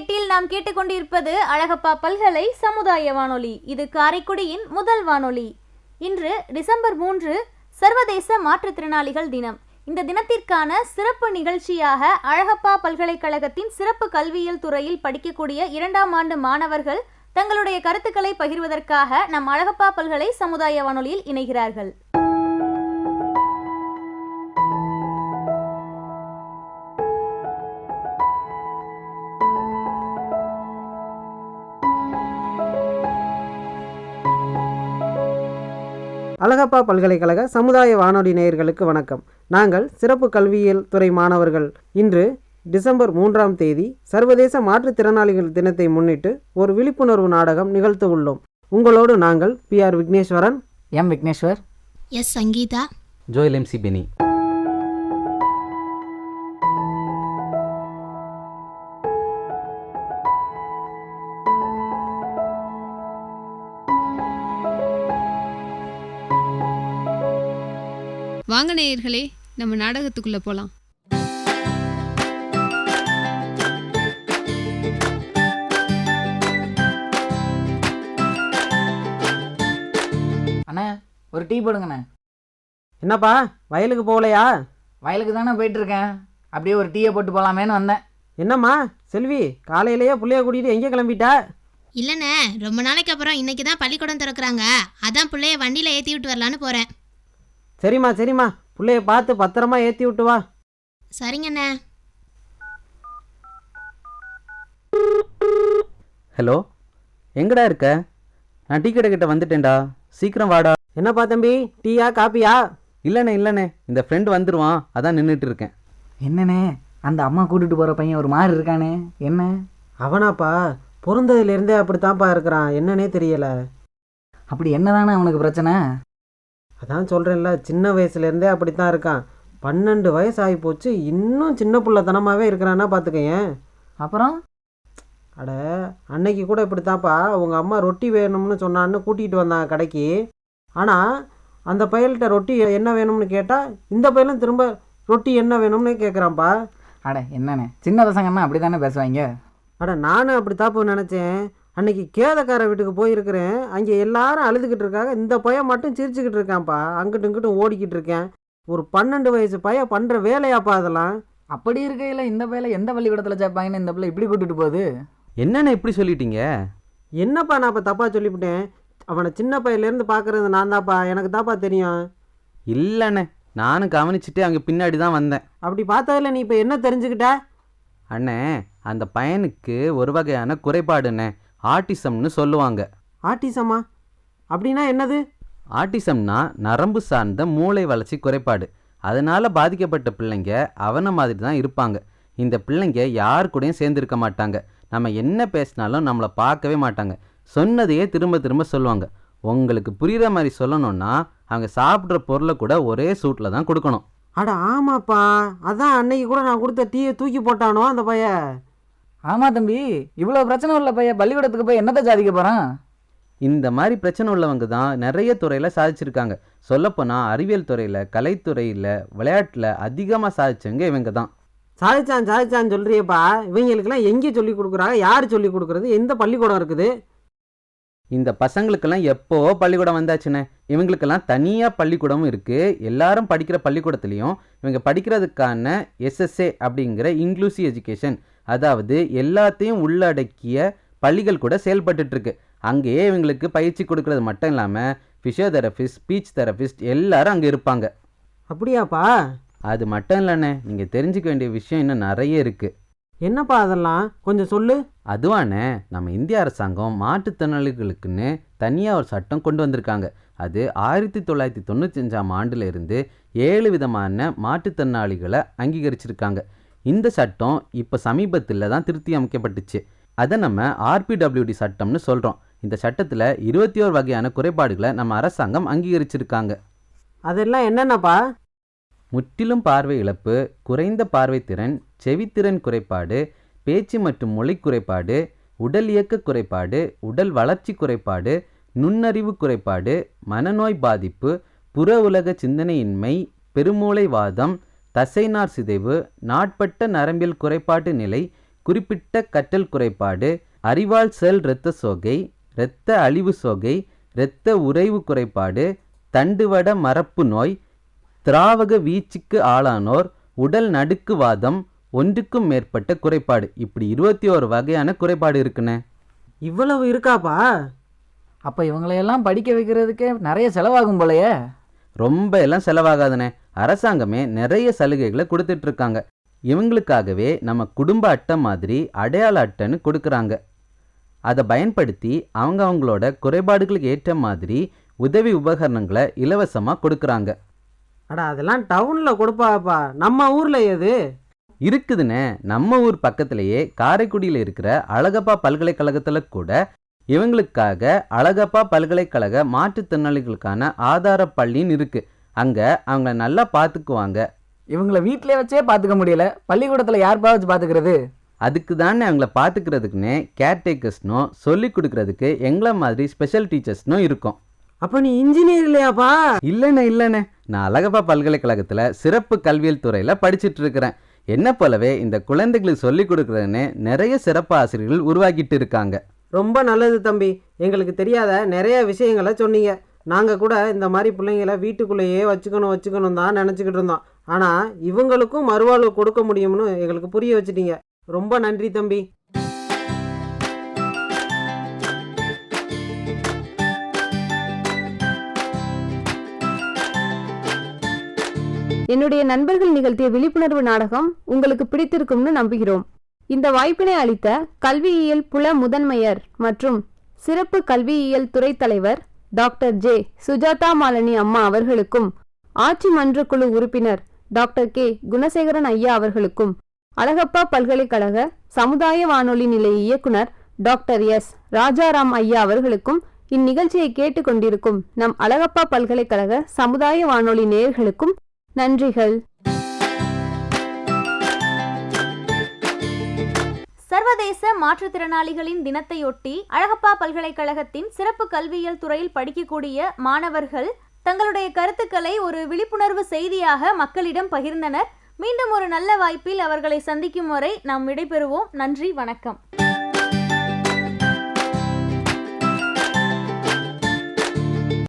98 நாம் கேட்டுக்கொண்டிருப்பது அழகப்பா பல்கலை சமுதாய வானொலி. இது காரைக்குடியின் முதல் வானொலி. இன்று டிசம்பர் 3 சர்வதேச மாற்றுத்திறனாளிகள் தினம். இந்த தினத்திற்கான சிறப்பு நிகழ்ச்சியாக அழகப்பா பல்கலைக்கழகத்தின் சிறப்பு கல்வியியல் துறையில் படிக்கக்கூடிய 2ஆம் ஆண்டு மாணவர்கள் தங்களுடைய கருத்துக்களை பகிர்வதற்காக நம் அழகப்பா பல்கலை சமுதாய வானொலியில் இணைகிறார்கள். அழகப்பா பல்கலைக்கழக சமுதாய வானொலி நேயர்களுக்கு வணக்கம். நாங்கள் சிறப்பு கல்வியியல் துறை மாணவர்கள் இன்று டிசம்பர் 3ஆம் தேதி சர்வதேச மாற்றுத்திறனாளிகள் தினத்தை முன்னிட்டு ஒரு விழிப்புணர்வு நாடகம் நிகழ்த்த உள்ளோம். உங்களோடு நாங்கள் PR Vigneshwaran, M Vigneshwar, S Sangeetha, Joel MC Benny. வாங்க நேயர்களே, நம்ம நாடகத்துக்குள்ள போலாம். அண்ணா ஒரு டீ போடுங்கண்ணே. என்னப்பா வயலுக்கு போகலையா? வயலுக்கு தானே போயிட்டுருக்கேன், அப்படியே ஒரு டீயை போட்டு போகலாமேன்னு வந்தேன். என்னம்மா செல்வி, காலையிலேயே புள்ளைய கூட்டிகிட்டு எங்கே கிளம்பிட்டா? இல்லைண்ணே, ரொம்ப நாளைக்கு அப்புறம் இன்னைக்கு தான் பள்ளிக்கூடம் திறக்கிறாங்க, அதான் பிள்ளைய வண்டியில் ஏற்றி விட்டு வரலான்னு போகிறேன். சரிம்மா புள்ளைய பார்த்து பத்திரமா ஏற்றி விட்டு வா. சரிங்கண்ணே. ஹலோ, எங்கடா இருக்க? நான் டீ கடை கிட்ட வந்துட்டேன்டா, சீக்கிரம் வாடா. என்னப்பா தம்பி, டீயா காப்பியா? இல்லைண்ணே, இந்த ஃப்ரெண்ட் வந்துடுவான், அதான் நின்றுட்டு இருக்கேன். என்னண்ணே, அந்த அம்மா கூட்டிகிட்டு போகிற பையன் ஒரு மாதிரி இருக்கானே, என்ன? அவனாப்பா பிறந்ததுலேருந்தே அப்படித்தான்ப்பா இருக்கிறான், என்னன்னே தெரியலை. அப்படி என்னதானே அவனுக்கு பிரச்சனை? அதான் சொல்கிறேன்ல, சின்ன வயசுலேருந்தே அப்படித்தான் இருக்கான். 12 வயசு ஆகி போச்சு, இன்னும் சின்ன பிள்ளைத்தனமாகவே இருக்கிறான்னா பார்த்துக்கேன். அப்புறம் அட, அன்னைக்கு கூட இப்படித்தான்ப்பா அவங்க அம்மா ரொட்டி வேணும்னு சொன்னான்னு கூட்டிகிட்டு வந்தாங்க கடைக்கு. ஆனால் அந்த பையல்கிட்ட ரொட்டி என்ன வேணும்னு கேட்டால் இந்த பையலும் திரும்ப ரொட்டி என்ன வேணும்னு கேட்குறான்ப்பா. அட என்னண்ணே, சின்ன பசங்கன்னா அப்படி தானே பேசுவாங்க. அட, நானும் அப்படி தாப்பு நினச்சேன். அன்னைக்கு கேதக்கார வீட்டுக்கு போயிருக்கிறேன், அங்கே எல்லாரும் அழுதுகிட்டு இருக்காங்க, இந்த பையன் மட்டும் சிரிச்சுக்கிட்டு இருக்கான்ப்பா, அங்கிட்டும் இங்கிட்டும் ஓடிக்கிட்டு இருக்கேன். ஒரு 12 வயசு பையன் பண்ணுற வேலையாப்பா அதெல்லாம். அப்படி இருக்கையில் இந்த பையில எந்த பள்ளிக்கூடத்தில் சேர்ப்பாங்கன்னு இந்த பிள்ளை இப்படி கூட்டிகிட்டு போகுது. என்னண்ணே இப்படி சொல்லிட்டீங்க? என்னப்பா நான் இப்போ தப்பாக சொல்லிவிட்டேன்? அவனை சின்ன பையன்லேருந்து பார்க்குறது நான் தான்ப்பா, எனக்கு தான்ப்பா தெரியும். இல்லைண்ணே, நானும் கவனிச்சுட்டு அங்கே பின்னாடி தான் வந்தேன். அப்படி பார்த்ததில்ல, நீ இப்போ என்ன தெரிஞ்சுக்கிட்ட? அண்ணே, அந்த பையனுக்கு ஒரு வகையான குறைபாடுண்ணே, ஆட்டிசம்னு சொல்லுவாங்க. ஆட்டிசமா? அப்படின்னா என்னது? ஆட்டிசம்னா நரம்பு சார்ந்த மூளை வளர்ச்சி குறைபாடு. அதனால் பாதிக்கப்பட்ட பிள்ளைங்க அவனை மாதிரி தான் இருப்பாங்க. இந்த பிள்ளைங்க யார் கூடயும் சேர்ந்துருக்க மாட்டாங்க, நம்ம என்ன பேசினாலும் நம்மளை பார்க்கவே மாட்டாங்க, சொன்னதையே திரும்ப திரும்ப சொல்லுவாங்க. உங்களுக்கு புரிகிற மாதிரி சொல்லணும்னா அவங்க சாப்பிட்ற பொருளை கூட ஒரே சூட்டில் தான் கொடுக்கணும். அட ஆமாப்பா, அதான் அன்னைக்கு கூட நான் கொடுத்த டீயை தூக்கி போட்டானோ அந்த பையன். ஆமாம் தம்பி, இவ்வளோ பிரச்சனை உள்ள பையன் பள்ளிக்கூடத்துக்கு போய் என்னத்தை சாதிக்க போகிறான்? இந்த மாதிரி பிரச்சனை உள்ளவங்க தான் நிறைய துறையில் சாதிச்சிருக்காங்க. சொல்லப்போனால் அறிவியல் துறையில், கலைத்துறையில், விளையாட்டில் அதிகமாக சாதிச்சவங்க இவங்க தான். சாதிச்சான்னு சொல்கிறியப்பா, இவங்களுக்கெல்லாம் எங்கே சொல்லிக் கொடுக்குறாங்க? யார் சொல்லிக் கொடுக்குறது? எந்த பள்ளிக்கூடம் இருக்குது? இந்த பசங்களுக்கெல்லாம் எப்போவோ பள்ளிக்கூடம் வந்தாச்சுண்ணே. இவங்களுக்கெல்லாம் தனியாக பள்ளிக்கூடமும் இருக்குது. எல்லாரும் படிக்கிற பள்ளிக்கூடத்துலேயும் இவங்க படிக்கிறதுக்கான SSA அப்படிங்கிற இன்க்ளூசிவ் எஜுகேஷன், அதாவது எல்லாத்தையும் உள்ளடக்கிய பள்ளிகள் கூட செயல்பட்டுருக்கு. அங்கேயே இவங்களுக்கு பயிற்சி கொடுக்கறது மட்டும் இல்லாமல் ஃபிசியோதெரபிஸ்ட், ஸ்பீச் தெரபிஸ்ட் எல்லாரும் அங்கே இருப்பாங்க. அப்படியாப்பா? அது மட்டும் இல்லைண்ணே, நீங்கள் தெரிஞ்சுக்க வேண்டிய விஷயம் இன்னும் நிறைய இருக்குது. என்னப்பா அதெல்லாம், கொஞ்சம் சொல்லு. அதுவாண்ணே, நம்ம இந்திய அரசாங்கம் மாற்றுத்திறனாளிகளுக்குன்னு தனியாக ஒரு சட்டம் கொண்டு வந்திருக்காங்க. அது 1995ஆம் ஆண்டில் இருந்து 7 விதமான மாற்றுத்திறனாளிகளை அங்கீகரிச்சிருக்காங்க. இந்த சட்டம் இப்போ சமீபத்தில் தான் திருத்தி அமைக்கப்பட்டுச்சு. அதை நம்ம RPWD சட்டம்னு சொல்கிறோம். இந்த சட்டத்தில் 21 வகையான குறைபாடுகளை நம்ம அரசாங்கம் அங்கீகரிச்சிருக்காங்க. அதெல்லாம் என்னென்னப்பா? முற்றிலும் பார்வை இழப்பு, குறைந்த பார்வைத்திறன், செவித்திறன் குறைபாடு, பேச்சு மற்றும் மொழி குறைபாடு, உடல் இயக்க குறைபாடு, உடல் வளர்ச்சி குறைபாடு, நுண்ணறிவு குறைபாடு, மனநோய் பாதிப்பு, புற உலக சிந்தனையின்மை, பெருமூளை வாதம், தசைநார் சிதைவு, நாட்பட்ட நரம்பியல் குறைபாட்டு நிலை, குறிப்பிட்ட கற்றல் குறைபாடு, அறிவால் செல் இரத்த சோகை, இரத்த அழிவு சோகை, இரத்த உறைவு குறைபாடு, தண்டுவட மரப்பு நோய், திராவக வீச்சுக்கு ஆளானோர், உடல் நடுக்குவாதம், ஒன்றுக்கும் மேற்பட்ட குறைபாடு, இப்படி 21 வகையான குறைபாடு இருக்குண்ணே. இவ்வளவு இருக்காப்பா? அப்போ இவங்களையெல்லாம் படிக்க வைக்கிறதுக்கே நிறைய செலவாகும் போலயே. ரொம்ப எல்லாம் செலவாகாதுண்ணே. அரசாங்கமே நிறைய சலுகைகளை கொடுத்துட்டு இருக்காங்க. இவங்களுக்காகவே நம்ம குடும்ப அட்டை மாதிரி அடையாள அட்டைன்னு கொடுக்குறாங்க. அதை பயன்படுத்தி அவங்களோட குறைபாடுகளுக்கு ஏற்ற மாதிரி உதவி உபகரணங்களை இலவசமாக கொடுக்குறாங்க. அட அதெல்லாம் டவுனில் கொடுப்பாப்பா, நம்ம ஊரில் எது இருக்குதுண்ணே. நம்ம ஊர் பக்கத்திலேயே காரைக்குடியில் இருக்கிற அழகப்பா பல்கலைக்கழகத்தில் கூட இவங்களுக்காக அழகப்பா பல்கலைக்கழக மாற்றுத்திறனாளிகளுக்கான ஆதார பள்ளின்னு இருக்குது. அங்கே அவங்கள நல்லா பார்த்துக்குவாங்க. இவங்கள வீட்டிலே வச்சே பார்த்துக்க முடியல, பள்ளிக்கூடத்தில் யார்ப்பா வச்சு பார்த்துக்கிறது? அதுக்கு தானே அவங்கள பார்த்துக்கிறதுக்குன்னே கேர்டேக்கர்ஸ்னும் சொல்லி கொடுக்கறதுக்கு எங்களை மாதிரி ஸ்பெஷல் டீச்சர்ஸ்னும் இருக்கும். அப்போ நீ இன்ஜினியர் இல்லையாப்பா? இல்லைண்ணே, நான் அழகப்பா பல்கலைக்கழகத்தில் சிறப்பு கல்வியல் துறையில் படிச்சுட்டு இருக்கிறேன். என்ன போலவே இந்த குழந்தைகளுக்கு சொல்லி கொடுக்குறதுன்னு நிறைய சிறப்பு ஆசிரியர்கள் உருவாக்கிட்டு இருக்காங்க. ரொம்ப நல்லது தம்பி, எங்களுக்கு தெரியாத நிறைய விஷயங்களை சொன்னீங்க. நாங்கள் கூட இந்த மாதிரி பிள்ளைங்களை வீட்டுக்குள்ளேயே வச்சுக்கணும் தான் நினச்சிக்கிட்டு இருந்தோம். ஆனால் இவங்களுக்கும் மறுவாழ்வு கொடுக்க முடியும்னு எங்களுக்கு புரிய வச்சுட்டீங்க. ரொம்ப நன்றி தம்பி. என்னுடைய நண்பர்கள் நிகழ்த்திய விழிப்புணர்வு நாடகம் உங்களுக்கு பிடித்திருக்கும்னு நம்புகிறோம். இந்த வாய்ப்பினை அளித்த கல்வியியல் புல முதன்மையர் மற்றும் சிறப்பு கல்வியியல் துறை தலைவர் டாக்டர் ஜே சுஜாதா மாலினி அம்மா அவர்களுக்கும், ஆட்சி மன்ற குழு உறுப்பினர் டாக்டர் கே குணசேகரன் ஐயா அவர்களுக்கும், அழகப்பா பல்கலைக்கழக சமுதாய வானொலி நிலைய இயக்குனர் டாக்டர் எஸ் ராஜாராம் ஐயா அவர்களுக்கும், இந்நிகழ்ச்சியை கேட்டுக்கொண்டிருக்கும் நம் அழகப்பா பல்கலைக்கழக சமுதாய வானொலி நேயர்களுக்கும் நன்றிகள். சர்வதேச மாற்றுத்திறனாளிகளின் தினத்தையொட்டி அழகப்பா பல்கலைக்கழகத்தின் சிறப்பு கல்வியியல் துறையில் படிக்கக்கூடிய மாணவர்கள் தங்களுடைய கருத்துக்களை ஒரு விழிப்புணர்வு செய்தியாக மக்களிடம் பகிர்ந்தனர். மீண்டும் ஒரு நல்ல வாய்ப்பில் அவர்களை சந்திக்கும் வரை நாம் விடைபெறுவோம். நன்றி, வணக்கம்.